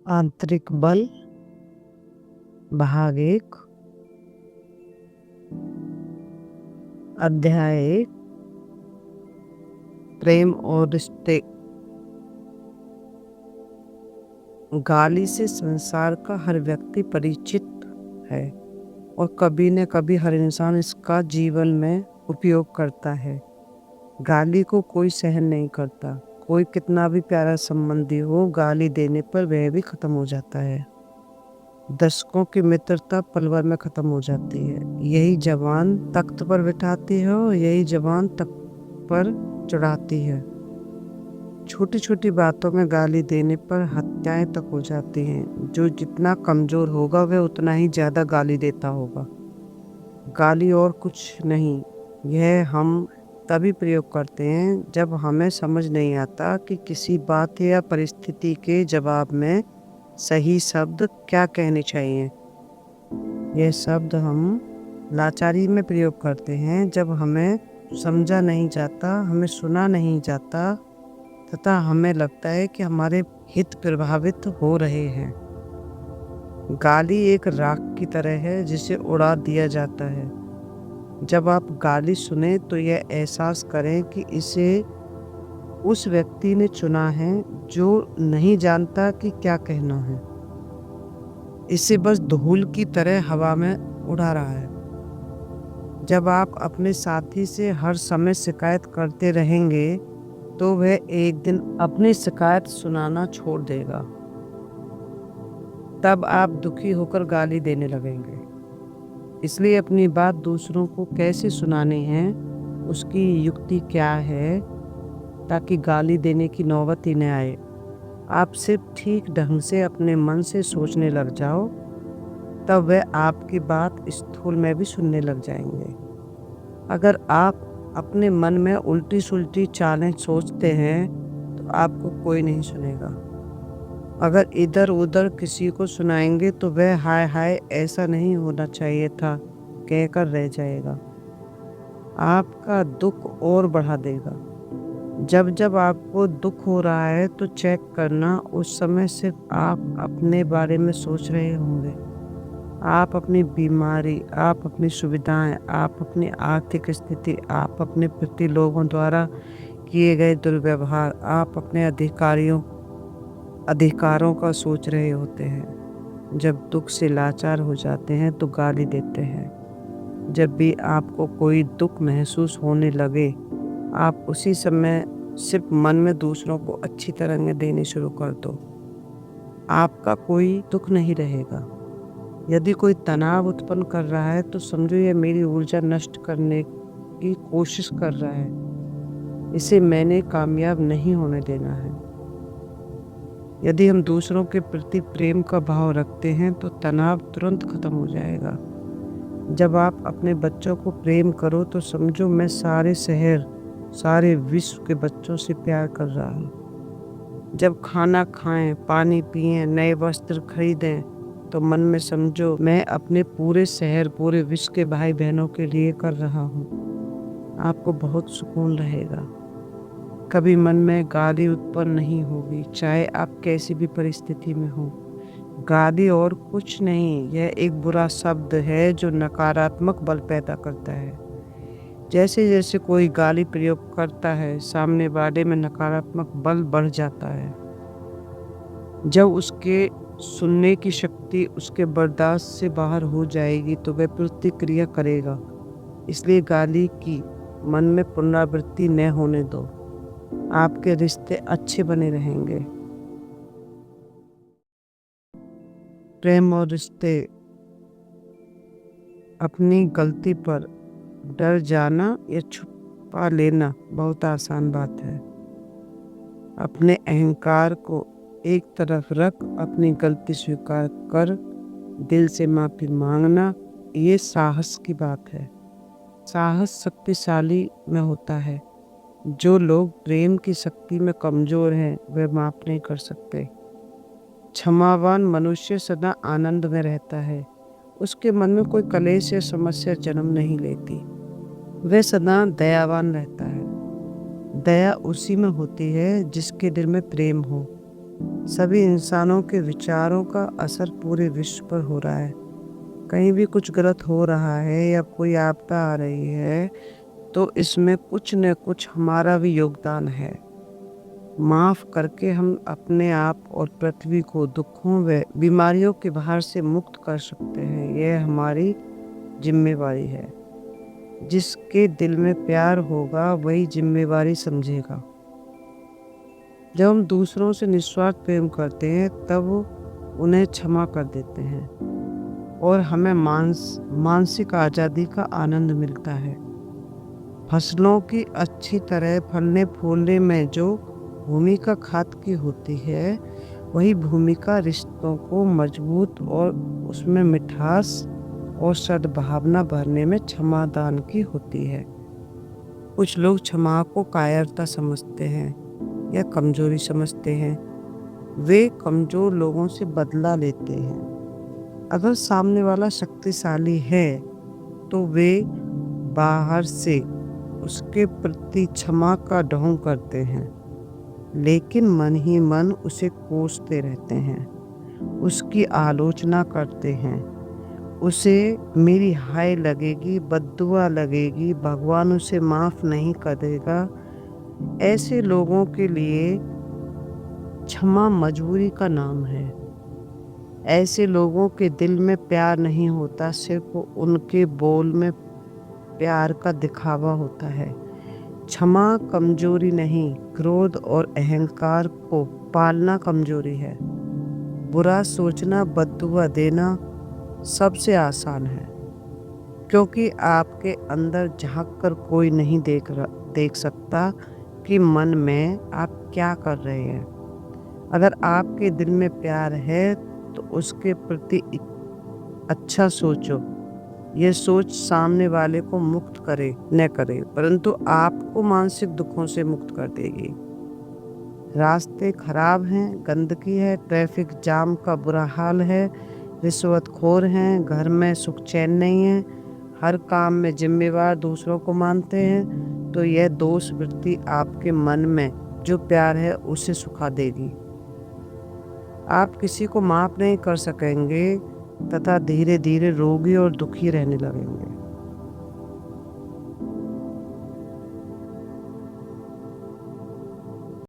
आंतरिक बल भाग 1 अध्याय 1 प्रेम और रिश्ते। गाली से संसार का हर व्यक्ति परिचित है और कभी न कभी हर इंसान इसका जीवन में उपयोग करता है। गाली को कोई सहन नहीं करता। कोई कितना भी प्यारा संबंधी हो, गाली देने पर वह भी खत्म हो जाता है। दशकों की मित्रता पल भर में खत्म हो जाती है। यही जवान तख्त पर बिठाती है और यही जवान तख्त पर चढ़ाती है। छोटी छोटी बातों में गाली देने पर हत्याएं तक हो जाती हैं। जो जितना कमजोर होगा वह उतना ही ज्यादा गाली देता होगा। गाली और कुछ नहीं, यह हम तभी प्रयोग करते हैं जब हमें समझ नहीं आता कि किसी बात या परिस्थिति के जवाब में सही शब्द क्या कहने चाहिए। यह शब्द हम लाचारी में प्रयोग करते हैं जब हमें समझा नहीं जाता, हमें सुना नहीं जाता तथा हमें लगता है कि हमारे हित प्रभावित हो रहे हैं। गाली एक राख की तरह है जिसे उड़ा दिया जाता है। जब आप गाली सुने तो यह एहसास करें कि इसे उस व्यक्ति ने चुना है जो नहीं जानता कि क्या कहना है। इसे बस धूल की तरह हवा में उड़ा रहा है। जब आप अपने साथी से हर समय शिकायत करते रहेंगे तो वह एक दिन अपनी शिकायत सुनाना छोड़ देगा। तब आप दुखी होकर गाली देने लगेंगे। इसलिए अपनी बात दूसरों को कैसे सुनानी है, उसकी युक्ति क्या है, ताकि गाली देने की नौबत ही न आए। आप सिर्फ ठीक ढंग से अपने मन से सोचने लग जाओ, तब वह आपकी बात स्थूल में भी सुनने लग जाएंगे। अगर आप अपने मन में उल्टी सुलटी चालें सोचते हैं तो आपको कोई नहीं सुनेगा। अगर इधर उधर किसी को सुनाएंगे तो वह हाय हाय ऐसा नहीं होना चाहिए था कहकर रह जाएगा। आपका दुख और बढ़ा देगा। जब जब आपको दुख हो रहा है तो चेक करना उस समय सिर्फ आप अपने बारे में सोच रहे होंगे। आप अपनी बीमारी, आप अपनी सुविधाएं, आप अपनी आर्थिक स्थिति, आप अपने प्रति लोगों द्वारा किए गए दुर्व्यवहार, आप अपने अधिकारों का सोच रहे होते हैं। जब दुख से लाचार हो जाते हैं तो गाली देते हैं। जब भी आपको कोई दुख महसूस होने लगे, आप उसी समय सिर्फ मन में दूसरों को अच्छी तरह देनी शुरू कर दो। आपका कोई दुख नहीं रहेगा। यदि कोई तनाव उत्पन्न कर रहा है तो समझो यह मेरी ऊर्जा नष्ट करने की कोशिश कर रहा है। इसे मैंने कामयाब नहीं होने देना है। यदि हम दूसरों के प्रति प्रेम का भाव रखते हैं तो तनाव तुरंत खत्म हो जाएगा। जब आप अपने बच्चों को प्रेम करो तो समझो मैं सारे शहर, सारे विश्व के बच्चों से प्यार कर रहा हूँ। जब खाना खाएं, पानी पिएं, नए वस्त्र खरीदें तो मन में समझो मैं अपने पूरे शहर, पूरे विश्व के भाई बहनों के लिए कर रहा हूँ। आपको बहुत सुकून रहेगा। कभी मन में गाली उत्पन्न नहीं होगी, चाहे आप कैसी भी परिस्थिति में हो। गाली और कुछ नहीं, यह एक बुरा शब्द है जो नकारात्मक बल पैदा करता है। जैसे जैसे कोई गाली प्रयोग करता है, सामने वाले में नकारात्मक बल बढ़ जाता है। जब उसके सुनने की शक्ति उसके बर्दाश्त से बाहर हो जाएगी तो वह प्रतिक्रिया करेगा। इसलिए गाली की मन में पुनरावृत्ति न होने दो। आपके रिश्ते अच्छे बने रहेंगे। प्रेम और रिश्ते। अपनी गलती पर डर जाना या छुपा लेना बहुत आसान बात है। अपने अहंकार को एक तरफ रख अपनी गलती स्वीकार कर दिल से माफी मांगना, ये साहस की बात है। साहस शक्तिशाली में होता है। जो लोग प्रेम की शक्ति में कमजोर हैं वे माफ नहीं कर सकते। क्षमावान मनुष्य सदा आनंद में रहता है। उसके मन में कोई कलेश या समस्या जन्म नहीं लेती। वह सदा दयावान रहता है। दया उसी में होती है जिसके दिल में प्रेम हो। सभी इंसानों के विचारों का असर पूरे विश्व पर हो रहा है। कहीं भी कुछ गलत हो रहा है या कोई आपदा आ रही है, तो इसमें कुछ न कुछ हमारा भी योगदान है। माफ़ करके हम अपने आप और पृथ्वी को दुखों व बीमारियों के भार से मुक्त कर सकते हैं। यह हमारी ज़िम्मेवारी है। जिसके दिल में प्यार होगा वही ज़िम्मेवारी समझेगा। जब हम दूसरों से निस्वार्थ प्रेम करते हैं तब उन्हें क्षमा कर देते हैं और हमें मानसिक आज़ादी का आनंद मिलता है। फसलों की अच्छी तरह फलने फूलने में जो भूमिका खाद की होती है, वही भूमिका रिश्तों को मजबूत और उसमें मिठास और सद्भावना भरने में क्षमादान की होती है। कुछ लोग क्षमा को कायरता समझते हैं या कमजोरी समझते हैं। वे कमजोर लोगों से बदला लेते हैं। अगर सामने वाला शक्तिशाली है तो वे बाहर से उसके प्रति क्षमा का ढोंग करते हैं, लेकिन मन ही मन उसे कोसते रहते हैं, उसकी आलोचना करते हैं। उसे मेरी हाय लगेगी, बद्दुआ लगेगी, भगवान उसे माफ़ नहीं करेगा। ऐसे लोगों के लिए क्षमा मजबूरी का नाम है। ऐसे लोगों के दिल में प्यार नहीं होता, सिर्फ उनके बोल में प्यार का दिखावा होता है। क्षमा कमजोरी नहीं, क्रोध और अहंकार को पालना कमजोरी है। बुरा सोचना, बद्दुआ देना सबसे आसान है, क्योंकि आपके अंदर झांक कर कोई नहीं देख सकता कि मन में आप क्या कर रहे हैं। अगर आपके दिल में प्यार है तो उसके प्रति अच्छा सोचो। यह सोच सामने वाले को मुक्त करे न करे, परंतु आपको मानसिक दुखों से मुक्त कर देगी। रास्ते खराब हैं, गंदगी है, ट्रैफिक जाम का बुरा हाल है, रिश्वतखोर हैं, घर में सुख चैन नहीं है, हर काम में जिम्मेवार दूसरों को मानते हैं, तो यह दोष वृत्ति आपके मन में जो प्यार है उसे सुखा देगी। आप किसी को माफ़ नहीं कर सकेंगे तथा धीरे धीरे रोगी और दुखी रहने लगेंगे।